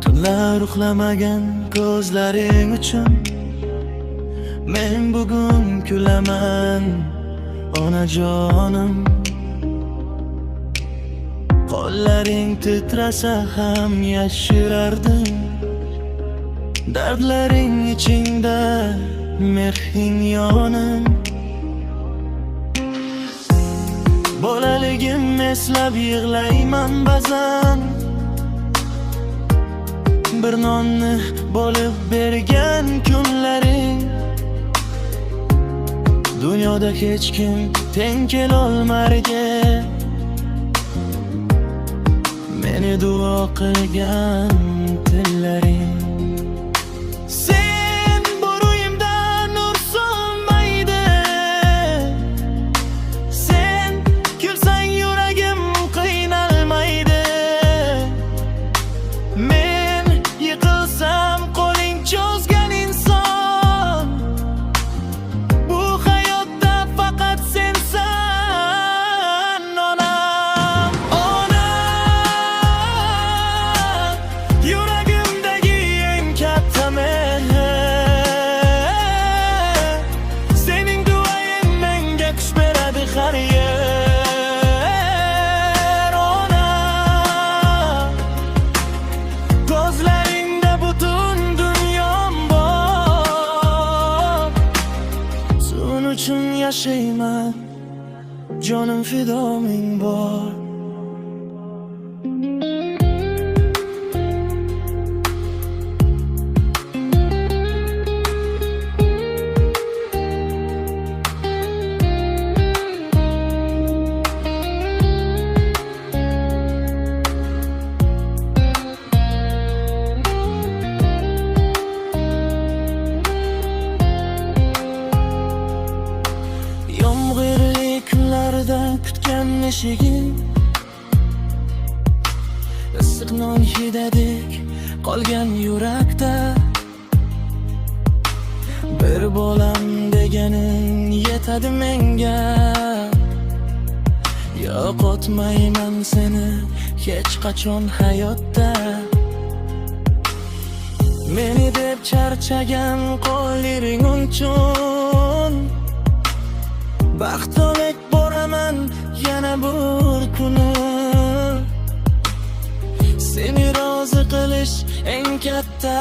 Tunlar uxlamagan ko'zlaring uchun men bugun kulaman, onajonim. Qo'llaring titrasa ham yashirardim dardlaring ichingda mehring yonim. Bolaligim eslab yig'layman ba'zan, bir nonni bo'lib bergan kunlaring. Dunyoda hech kim teng kelolmarga meni duo qilgan tillaring. Sen bor uyimdan nur solmaydi, sen kulsang yuragim qiynalmaydi. Men yiqilsam qo'ling cho'zgan inson, bu hayotda faqat sensan onam. Onam, yuragimdagi eng katta mehr, sening duoying menga kuch beradi har yer. Onam, ko'zlaringda butun dunyom bor, sen uchun yashayman, jonim fido ming bor. Yomg'irli kunlarda kutgan eshigim, issiq non hididek qolgan yurakda. Bir bolam deganing yetadi menga, yo'qotmayman seni hech qachon hayotda. Meni deb charchagan qo'llaring uchun baxtolek boraman yana bir kuni. Seni rozi qilish eng katta